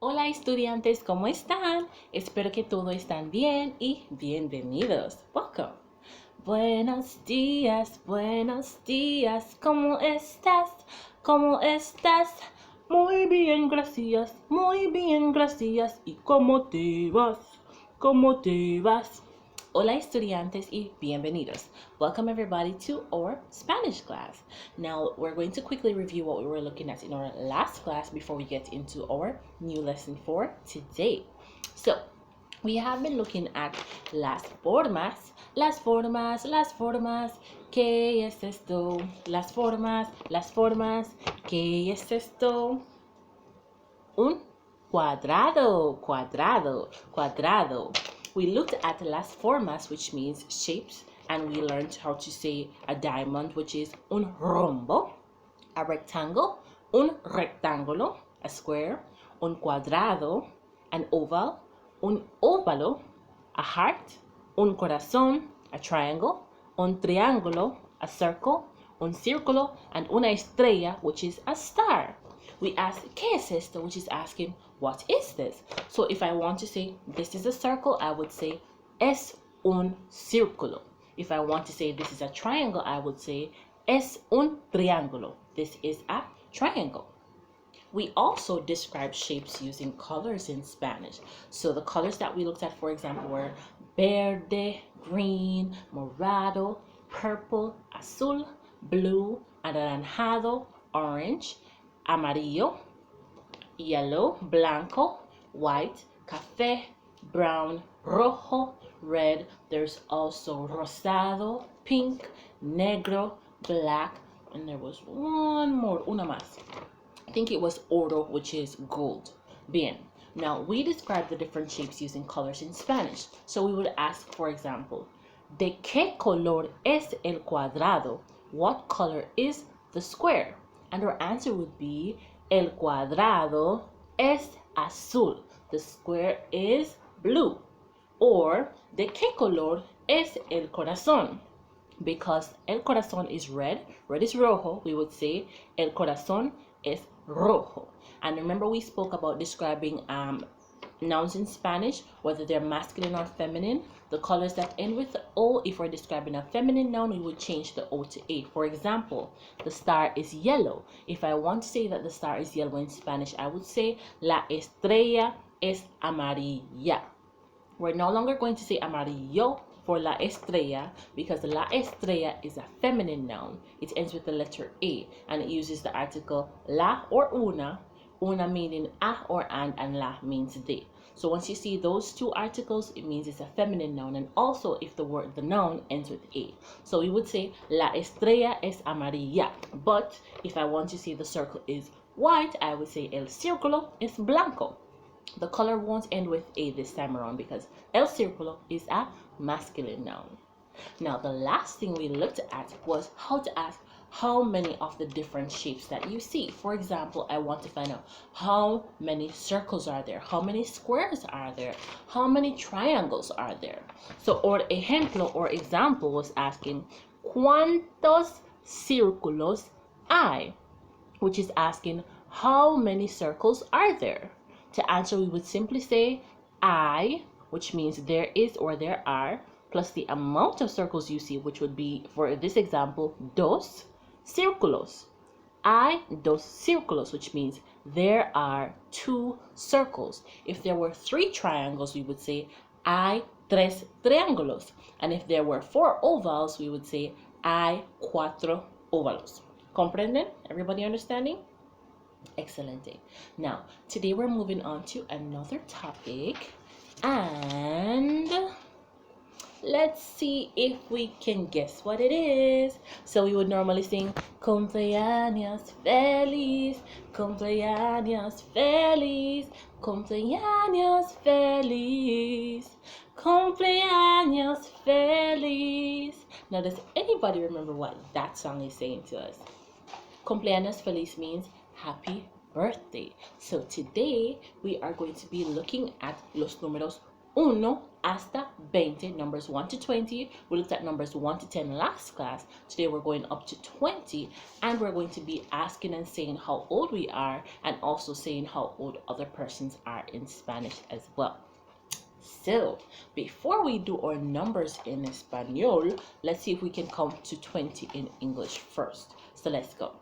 Hola estudiantes, ¿cómo están? Espero que todos están bien y bienvenidos. Welcome. Buenos días, ¿cómo estás? ¿Cómo estás? Muy bien, gracias, muy bien, gracias. ¿Y cómo te vas? ¿Cómo te vas? Hola estudiantes y bienvenidos. Welcome everybody to our Spanish class. Now we're going to quickly review what we were looking at in our last class before we get into our new lesson for today. So we have been looking at las formas, ¿qué es esto? Las formas, ¿qué es esto? Un cuadrado. We looked at las formas, which means shapes, and we learned how to say a diamond, which is un rombo, a rectangle, un rectángulo, a square, un cuadrado, an oval, un óvalo, a heart, un corazón, a triangle, un triángulo, a circle, un círculo, and una estrella, which is a star. We ask, ¿qué es esto? Which is asking, what is this? So if I want to say, this is a circle, I would say, es un círculo. If I want to say, this is a triangle, I would say, es un triángulo. This is a triangle. We also describe shapes using colors in Spanish. So the colors that we looked at, for example, were verde, green, morado, purple, azul, blue, anaranjado, orange, amarillo, yellow, blanco, white, café, brown, rojo, red. There's also rosado, pink, negro, black, and there was one more, una más. I think it was oro, which is gold. Bien. Now, we describe the different shapes using colors in Spanish. So we would ask, for example, ¿de qué color es el cuadrado? What color is the square? And our answer would be, el cuadrado es azul. The square is blue. Or, ¿de qué color es el corazón? Because el corazón is red is rojo, we would say el corazón es rojo. And remember, we spoke about describing nouns in Spanish, whether they're masculine or feminine. The colors that end with the O, if we're describing a feminine noun, we would change the O to A. For example, the star is yellow. If I want to say that the star is yellow in Spanish, I would say la estrella es amarilla. We're no longer going to say amarillo for la estrella because la estrella is a feminine noun. It ends with the letter A and it uses the article la or una meaning a or and la means de. So once you see those two articles, it means it's a feminine noun, and also if the noun ends with A. So we would say la estrella es amarilla. But if I want to say the circle is white, I would say el círculo es blanco. The color won't end with A this time around because el círculo is a masculine noun. Now, the last thing we looked at was how to ask how many of the different shapes that you see. For example, I want to find out how many circles are there, how many squares are there, how many triangles are there. So, or ejemplo or example was asking, ¿cuántos círculos hay? Which is asking, how many circles are there? To answer, we would simply say I, which means there is or there are, plus the amount of circles you see, which would be, for this example, dos círculos. Hay dos círculos, which means there are two circles. If there were three triangles, we would say hay tres triángulos. And if there were four ovals, we would say hay cuatro óvalos. ¿Comprenden? Everybody understanding? Excelente. Now, today we're moving on to another topic, and let's see if we can guess what it is. So we would normally sing cumpleaños feliz, cumpleaños feliz, cumpleaños feliz, cumpleaños feliz. Now, does anybody remember what that song is saying to us? Cumpleaños feliz means happy birthday. So today we are going to be looking at los números 1 hasta 20, numbers 1 to 20. We looked at numbers 1 to 10 last class. Today we're going up to 20, and we're going to be asking and saying how old we are, and also saying how old other persons are in Spanish as well. So, before we do our numbers in Espanol, let's see if we can count to 20 in English first. So let's go.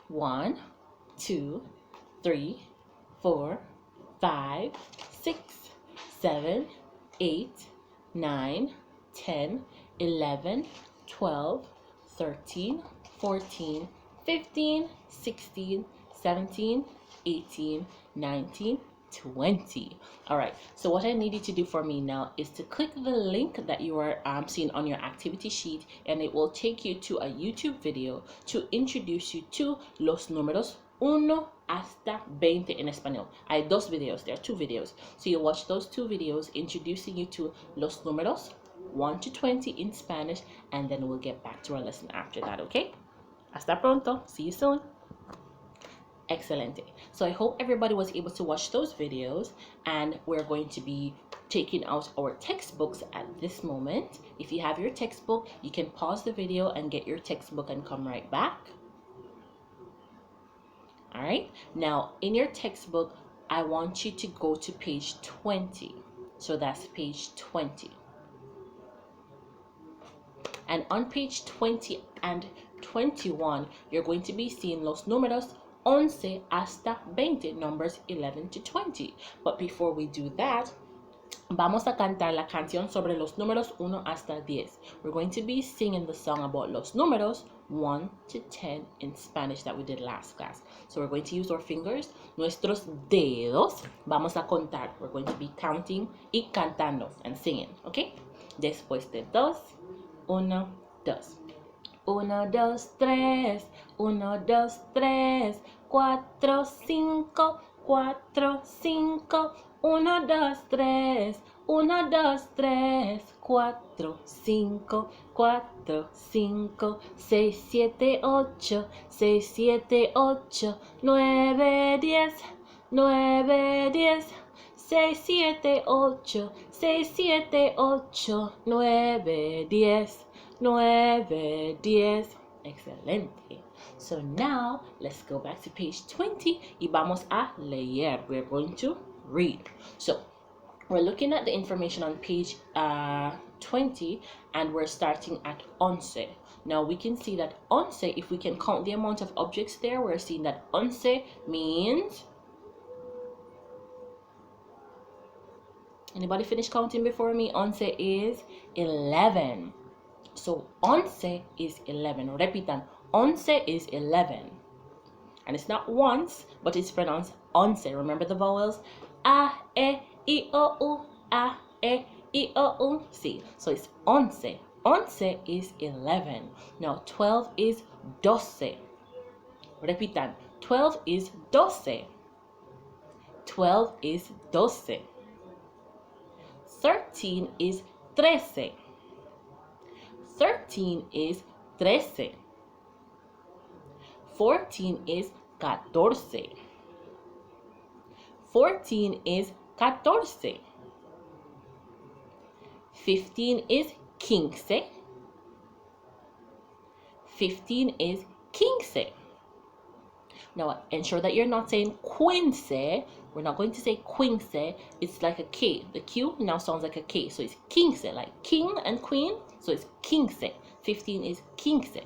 1, 2, 3, 4, 5, 6, 7, 8, 9, 10, 11, 12, 13, 14, 15, 16, 17, 18, 19, 20. All right, so what I need you to do for me now is to click the link that you are seeing on your activity sheet, and it will take you to a YouTube video to introduce you to los números 1 hasta 20 in Español. Hay dos videos, there are two videos. So you watch those two videos introducing you to los números 1 to 20 in Spanish, and then we'll get back to our lesson after that, okay? Hasta pronto. See you soon. Excelente. So I hope everybody was able to watch those videos, and we're going to be taking out our textbooks at this moment. If you have your textbook, you can pause the video and get your textbook and come right back. All right, now in your textbook, I want you to go to page 20. So that's page 20. And on page 20 and 21, you're going to be seeing los números 11 hasta 20, numbers 11 to 20. But before we do that, vamos a cantar la canción sobre los números 1 hasta 10. We're going to be singing the song about los números 1 to 10 in Spanish that we did last class. So we're going to use our fingers, nuestros dedos. Vamos a contar. We're going to be counting y cantando and singing, okay? Después de dos, 1, 2. 1, 2, 3, 1, 2, 3, 4, 5, 4, 5, 1, 2, 3, 1, 2, 3, 4, 5, 4, 5, 6, 7, 8, 6, 7, 8, 9, 10, 9, 10, 6, 7, 8, 6, 7, 8, 9, 10, 9, 10. Excelente. So now let's go back to page 20 y vamos a leer. We're going to read. So we're looking at the information on page 20, and we're starting at 11. Now we can see that 11, if we can count the amount of objects there, we're seeing that 11 means... Anybody finish counting before me? 11 is 11. So 11 is 11. Repitan, 11 is 11. And it's not once, but it's pronounced 11. Remember the vowels? A, E, I, O, U. A, E, I, O, U. See, so it's 11. 11 is 11. Now 12 is 12. Repitan, 12 is 12. 12 is 12. 13 is 13. 13 is 13. 14 is 14. 14 is 14. 15 is 15. 15 is 15. Now ensure that you're not saying quince. We're not going to say quince. It's like a K. The Q now sounds like a K. So it's quince, like king and queen. So it's quince. 15 is quince.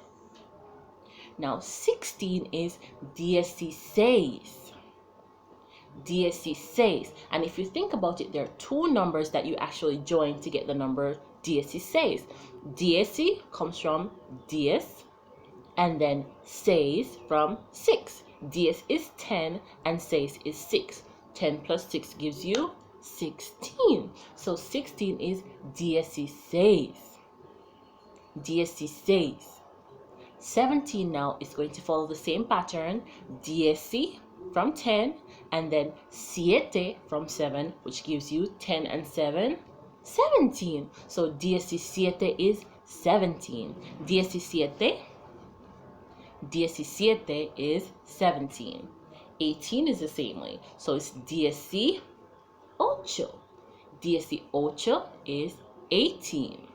Now 16 is 16. 16. And if you think about it, there are two numbers that you actually join to get the number 16. 10 comes from 10, and then 6 from 6. 10 is 10 and 6 is 6. 10 plus 6 gives you 16. So 16 is 16. 16. 17 now is going to follow the same pattern. 10 from 10, and then 7 from 7, which gives you 10 and 7, 17. So 17 is 17. 17 is 17. 18 is the same way. So it's 18. 18 is 18.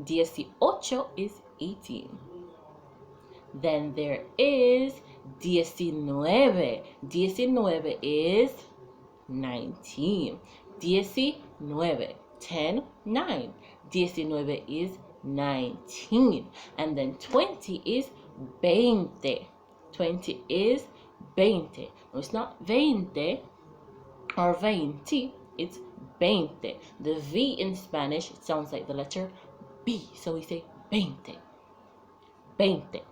18 is 18. Then there is 19. 19 is 19. 19. 10, 9. 19 is 19. And then 20 is 20. 20 is 20. No, it's not 20 or 20. It's 20. The V in Spanish, it sounds like the letter B. So we say 20. 20.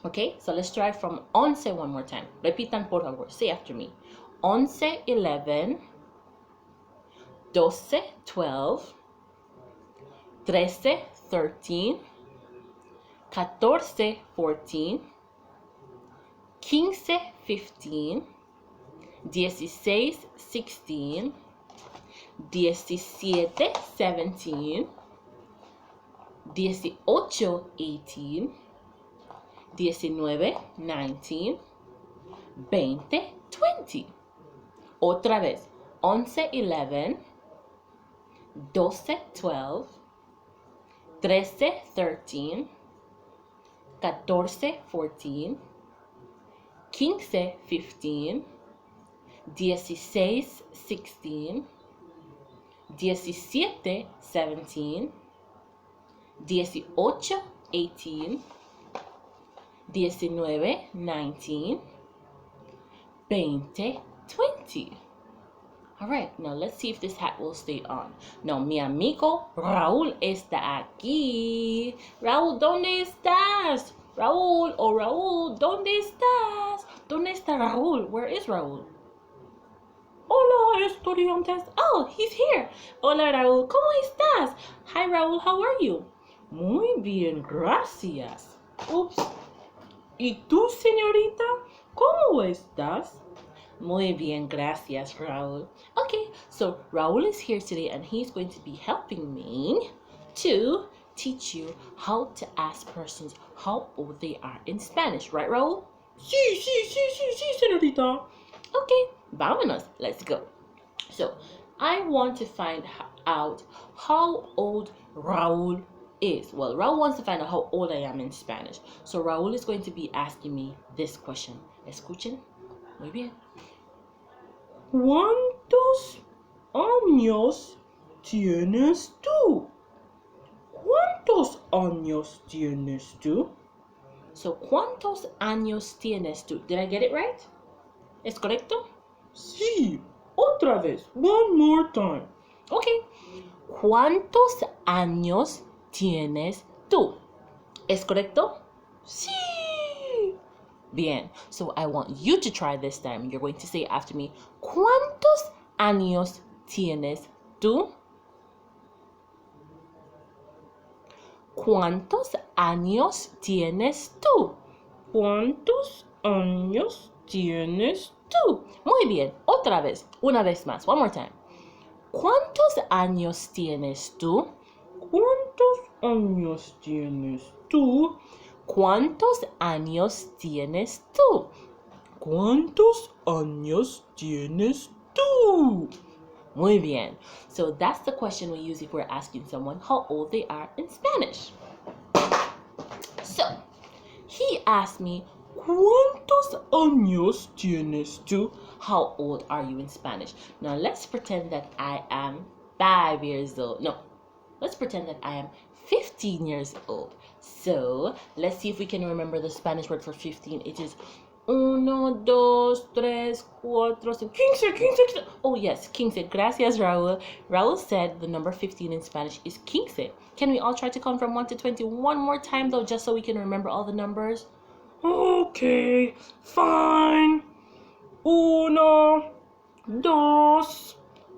Okay, so let's try from 11 one more time. Repitan por favor. Say after me. 11, 11. 12, 12. 13, 13. 14, 14. 15, 15. 16, 16. 17, 17. 18, 18. 19, 19. 20, 20. Otra vez. 11, 11. 12, 12. 13, 13. 14, 14. 15, 15. 16, 16. 17, 17. 18, 18. 19, 19. 20, 20. All right, now let's see if this hat will stay on. Now, mi amigo Raúl está aquí. Raúl, ¿dónde estás? Raúl, oh Raúl, ¿dónde estás? ¿Dónde está Raúl? Where is Raúl? Hola, estudiantes. Oh, he's here. Hola, Raúl, ¿cómo estás? Hi, Raúl, how are you? Muy bien, gracias. Oops. ¿Y tú, señorita? ¿Cómo estás? Muy bien, gracias, Raúl. Okay, so Raúl is here today and he's going to be helping me to teach you how to ask persons how old they are in Spanish. Right, Raúl? Sí, señorita. Okay, vámonos. Let's go. So, I want to find out how old Raúl is. Well, Raúl wants to find out how old I am in Spanish. So, Raúl is going to be asking me this question. Escuchen. Muy bien. ¿Cuántos años tienes tú? ¿Cuántos años tienes tú? So, ¿cuántos años tienes tú? Did I get it right? ¿Es correcto? Sí. Otra vez. One more time. Okay. ¿Cuántos años tienes tú? ¿Es correcto? Sí. Bien. So I want you to try this time. You're going to say after me, ¿cuántos años tienes tú? ¿Cuántos años tienes tú? ¿Cuántos años tienes tú? Muy bien. Otra vez. Una vez más. One more time. ¿Cuántos años tienes tú? ¿Cuántos años tienes tú? ¿Cuántos años tienes tú? ¿Cuántos años tienes tú? Muy bien. So that's the question we use if we're asking someone how old they are in Spanish. So, he asked me, ¿cuántos años tienes tú? How old are you in Spanish? Now let's pretend that I am 5 years old. No, let's pretend that I am 15 years old. So, let's see if we can remember the Spanish word for 15. It is 1, 2, 3, 4, 5, 15. Oh yes, 15. Gracias, Raúl. Raúl said the number 15 in Spanish is 15. Can we all try to count from 1 to 20 one more time though, just so we can remember all the numbers? Okay, fine. 1, 2,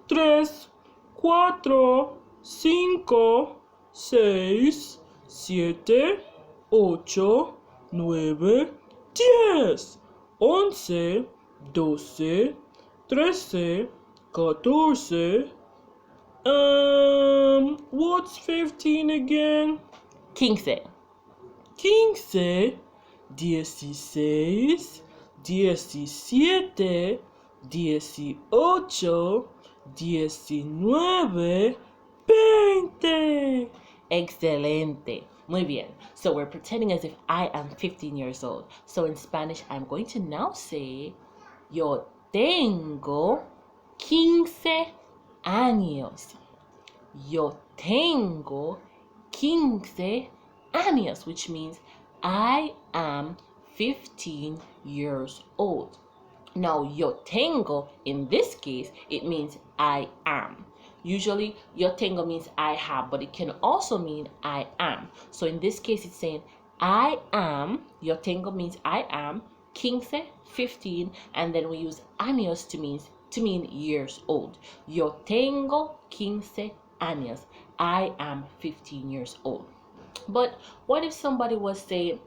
3, 4, 5, 6, 7, 8, 9, 10, 11, 12, 13, 14. What's 15 again? 15. 15, 16, 17, 18, 19, 20. Excelente. Muy bien. So we're pretending as if I am 15 years old. So in Spanish, I'm going to now say, yo tengo 15 años. Yo tengo 15 años, which means I am 15 years old. Now, yo tengo, in this case, it means I am. Usually, yo tengo means I have, but it can also mean I am. So in this case, it's saying I am, yo tengo means I am, 15, 15, and then we use años to mean years old. Yo tengo 15 años. I am 15 years old. But what if somebody was, say,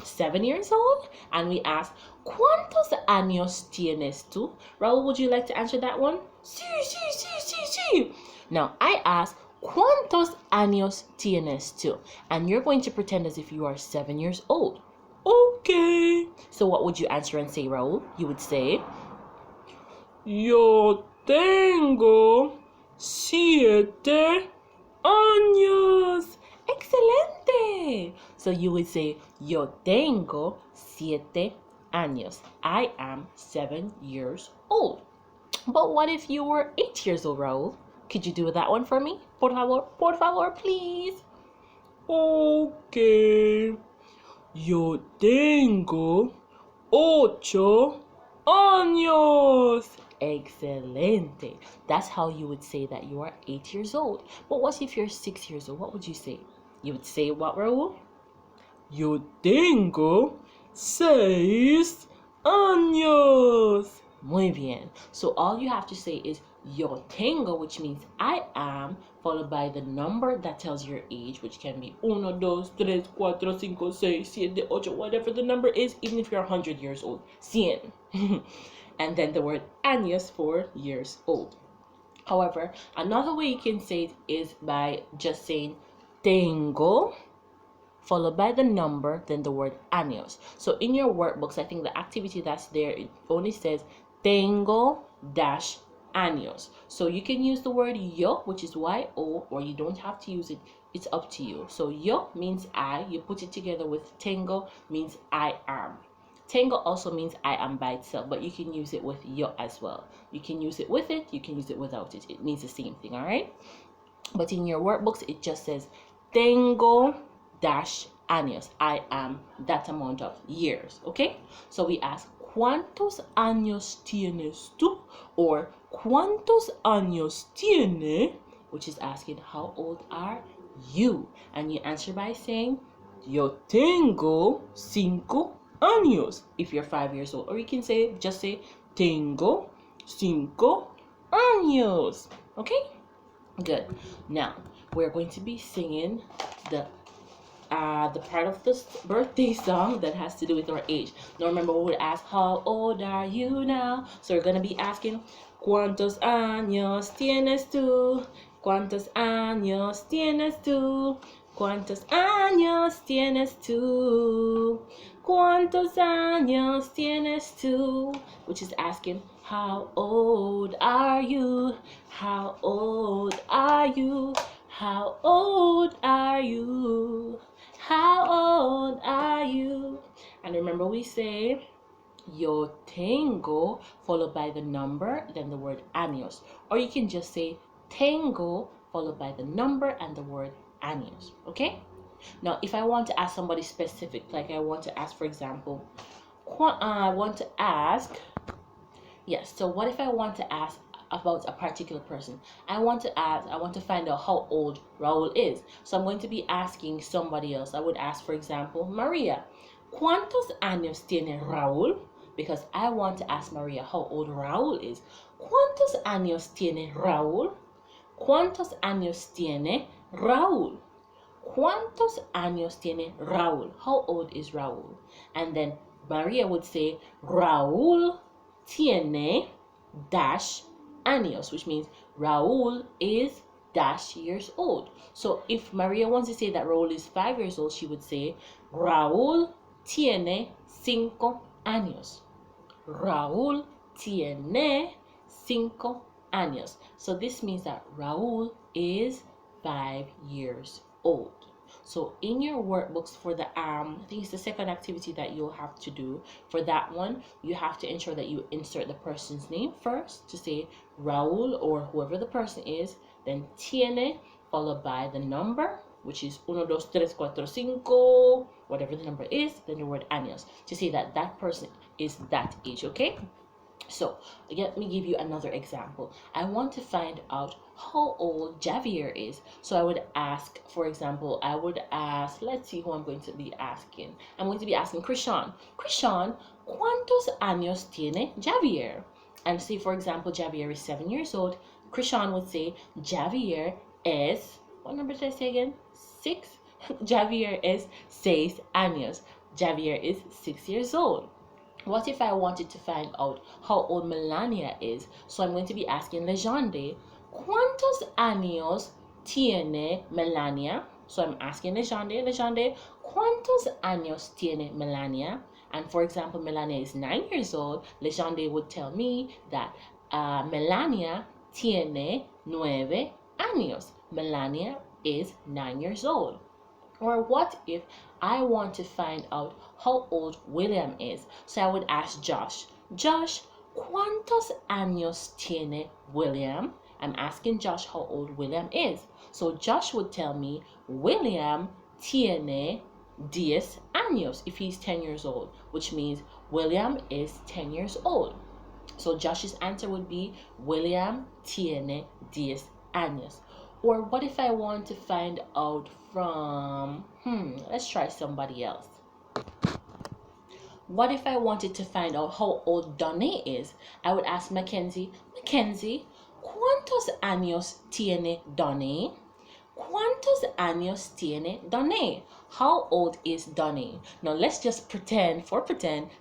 7 years old, and we ask, ¿Cuántos años tienes tú? Raul, would you like to answer that one? Sí, sí, sí, sí, sí. Now, I ask, ¿Cuántos años tienes tú? And you're going to pretend as if you are 7 years old. Okay. So what would you answer and say, Raul? You would say, Yo tengo 7 años. Excelente. So you would say, yo tengo 7 años. I am 7 years old. But what if you were 8 years old, Raul? Could you do that one for me? Por favor, please. Okay. Yo tengo 8 años. Excelente. That's how you would say that you are 8 years old. But what if you're 6 years old? What would you say? You would say what, Raul? Yo tengo 6 años. Muy bien. So all you have to say is yo tengo, which means I am, followed by the number that tells your age, which can be 1, 2, 3, 4, 5, 6, 7, 8, whatever the number is, even if you're 100 years old. 100. And then the word años for years old. However, another way you can say it is by just saying tengo, followed by the number, then the word años. So in your workbooks, I think the activity that's there, it only says tengo dash años. So you can use the word yo, which is yo, or you don't have to use it. It's up to you. So yo means I. You put it together with tengo means I am. Tengo also means I am by itself, but you can use it with yo as well. You can use it with it, you can use it without it. It means the same thing, all right? But in your workbooks, it just says tengo dash años. I am that amount of years, okay? So we ask, ¿Cuántos años tienes tú? Or ¿Cuántos años tiene? Which is asking, how old are you? And you answer by saying, Yo tengo 5 años if you're 5 years old. Or you can just say tengo 5 años. Okay? Good. Now we're going to be singing the part of this birthday song that has to do with our age. Now remember, we would ask, how old are you now? So we're gonna be asking, ¿Cuántos años tienes tú? ¿Cuántos años tienes tú? ¿Cuántos años tienes tú? ¿Cuántos años tienes tú? Which is asking, how old are you? How old are you? How old are you? How old are you? And remember, we say yo tengo followed by the number, then the word años. Or you can just say tengo followed by the number and the word años. Okay? Now, if I want to ask somebody specific, like I want to ask, for example, I want to ask, yes, so what if I want to ask about a particular person? I want to find out how old Raul is. So I'm going to be asking somebody else. I would ask, for example, Maria, ¿Cuántos años tiene Raul? Because I want to ask Maria how old Raul is. ¿Cuántos años tiene Raul? ¿Cuántos años tiene Raúl? ¿Cuántos años tiene Raúl? How old is Raúl? And then Maria would say, Raúl tiene dash años, which means Raúl is dash years old. So if Maria wants to say that Raúl is 5 years old, she would say, Raúl tiene 5 años. Raúl tiene 5 años. So this means that Raul is 5 years old. So in your workbooks for the I think it's the second activity that you'll have to do. For that one, you have to ensure that you insert the person's name first to say Raul or whoever the person is, then tiene, followed by the number, which is 1, 2, 3, 4, 5, whatever the number is, then the word años, to say that that person is that age, okay? So let me give you another example. I want to find out how old Javier is. So I would ask, for example, let's see who I'm going to be asking. I'm going to be asking Krishan. Krishan, ¿cuántos años tiene Javier? And say, for example, Javier is 7 years old. Krishan would say, Javier es, what number did I say again? 6? Javier es 6 años. Javier is 6 years old. What if I wanted to find out how old Melania is? So I'm going to be asking Legende, ¿cuántos años tiene Melania? So I'm asking Legende, ¿cuántos años tiene Melania? And for example, Melania is 9 years old. Legende would tell me that Melania tiene 9 años. Melania is 9 years old. Or what if I want to find out how old William is? So I would ask Josh, Josh, ¿cuántos años tiene William? I'm asking Josh how old William is. So Josh would tell me, William tiene 10 años if he's 10 years old, which means William is 10 years old. So Josh's answer would be, William tiene 10 años. Or what if I want to find out from, let's try somebody else. What if I wanted to find out how old Donnie is? I would ask Mackenzie, Mackenzie, ¿cuántos años tiene Donnie? ¿Cuántos años tiene Donnie? How old is Donnie? Now let's just pretend,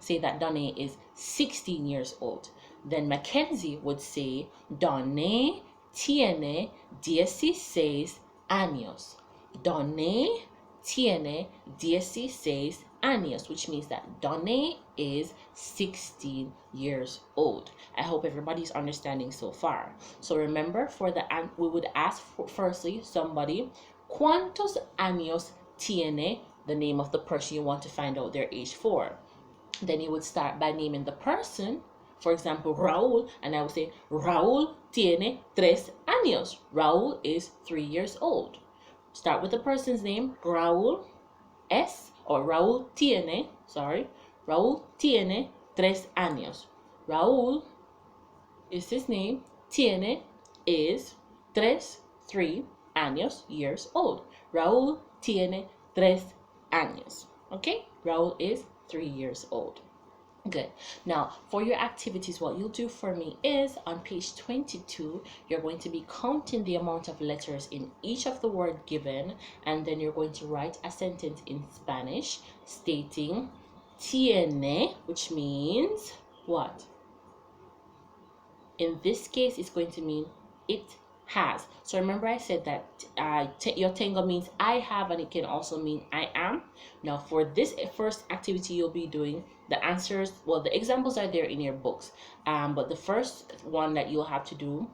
say that Donnie is 16 years old. Then Mackenzie would say, Donnie tiene 16 años. Donnie tiene 16 años, which means that Donnie is 16 years old. I hope everybody's understanding so far. So remember, for the we would ask firstly somebody, ¿cuántos años tiene? The name of the person you want to find out their age for. Then you would start by naming the person. For example, Raúl, and I would say, Raúl tiene 3 años. Raúl is 3 years old. Start with the person's name, Raúl Raúl tiene 3 años. Raúl is his name, tiene is 3 años, years old. Raúl tiene 3 años. Okay? Raúl is 3 years old. Good. Now, for your activities, what you'll do for me is on page 22, you're going to be counting the amount of letters in each of the word given, and then you're going to write a sentence in Spanish stating tiene, which means what? In this case, it's going to mean it has. So remember I said that your tengo means I have, and it can also mean I am. Now for this first activity you'll be doing, the answers, well, the examples are there in your books, but the first one that you'll have to do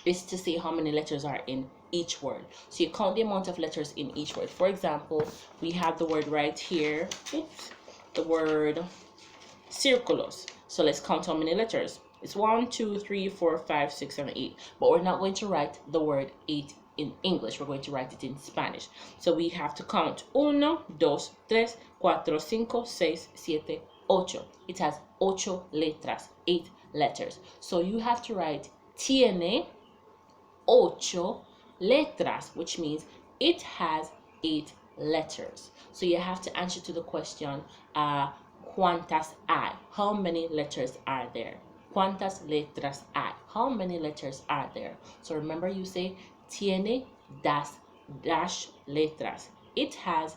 is to say how many letters are in each word. So you count the amount of letters in each word. For example, we have the word right here, the word círculos. So let's count how many letters. It's 1, 2, 3, 4, 5, 6, 7, 8. But we're not going to write the word 8 in English. We're going to write it in Spanish. So we have to count 1, 2, 3, 4, 5, 6, 7, 8. It has 8 letras, 8 letters. So you have to write tiene 8 letras, which means it has 8 letters. So you have to answer to the question, ¿cuántas hay? How many letters are there? ¿Cuántas letras hay? How many letters are there? So remember, you say tiene dash letras. It has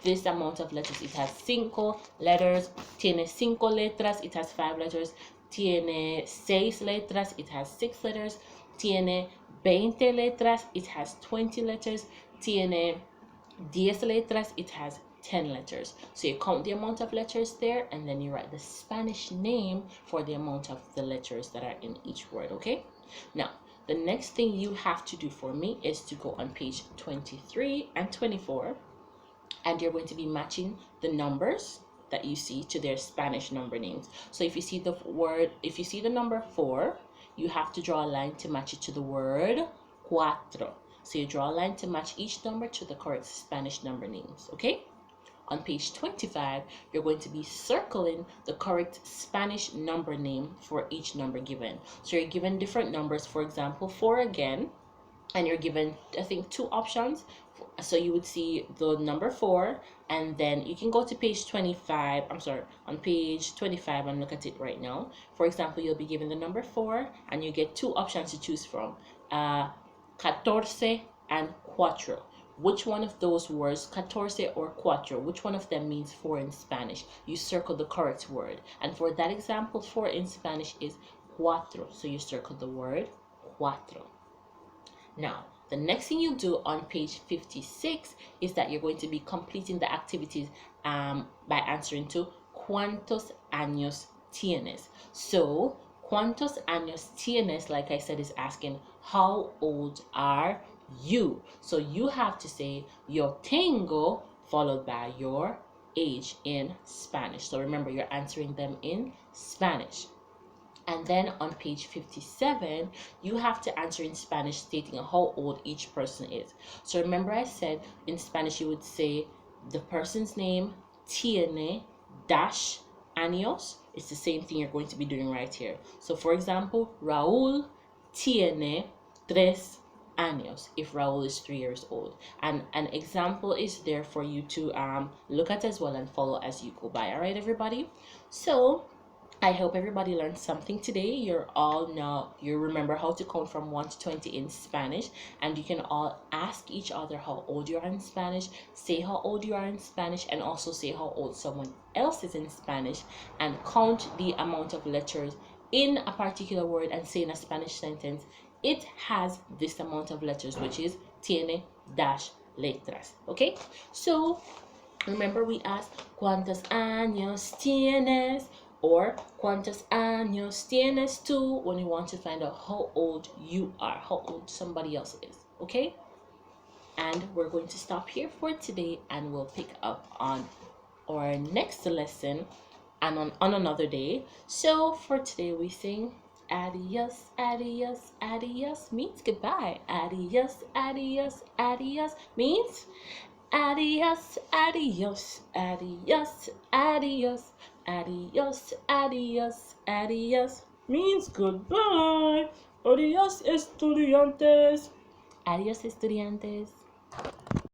this amount of letters. It has 5 letters. Tiene 5 letras. It has 5 letters. Tiene 6 letras. It has 6 letters. Tiene 20 letras. It has 20 letters. Tiene 10 letras. It has 10 letters. So you count the amount of letters there, and then you write the Spanish name for the amount of the letters that are in each word, okay? Now, the next thing you have to do for me is to go on page 23 and 24, and you're going to be matching the numbers that you see to their Spanish number names. So if you see the number 4, you have to draw a line to match it to the word cuatro. So you draw a line to match each number to the correct Spanish number names, okay? On page 25, you're going to be circling the correct Spanish number name for each number given. So you're given different numbers, for example, 4 again, and you're given, I think, 2 options. So you would see the number 4, and then you can go to page 25, on page 25 and look at it right now. For example, you'll be given the number 4, and you get 2 options to choose from, 14 and cuatro. Which one of those words, 14 or cuatro, which one of them means 4 in Spanish? You circle the correct word. And for that example, 4 in Spanish is cuatro. So you circle the word cuatro. Now, the next thing you do on page 56 is that you're going to be completing the activities by answering to ¿Cuántos años tienes? So, ¿Cuántos años tienes, like I said, is asking how old are you? So you have to say yo tengo followed by your age in Spanish. So remember, you're answering them in Spanish. And then on page 57, you have to answer in Spanish stating how old each person is. So remember, I said in Spanish you would say the person's name, tiene dash años. It's the same thing you're going to be doing right here. So for example, Raúl tiene 3 años if Raúl is 3 years old. And an example is there for you to look at as well and follow as you go by. All right, everybody? So I hope everybody learned something today. You remember how to count from 1 to 20 in Spanish, and you can all ask each other how old you are in Spanish, say how old you are in Spanish, and also say how old someone else is in Spanish, and count the amount of letters in a particular word and say in a Spanish sentence, it has this amount of letters, which is tiene dash letras. Okay, so remember we asked ¿Cuántos años tienes? Or ¿Cuántos años tienes tú? When you want to find out how old you are, how old somebody else is, okay? And we're going to stop here for today, and we'll pick up on our next lesson and on another day. So for today we sing adios, adios, adios means goodbye. Adios, adios, adios means adios, adios, adios, adios. Adios, adios, adios means goodbye. Adios, estudiantes. Adios, estudiantes.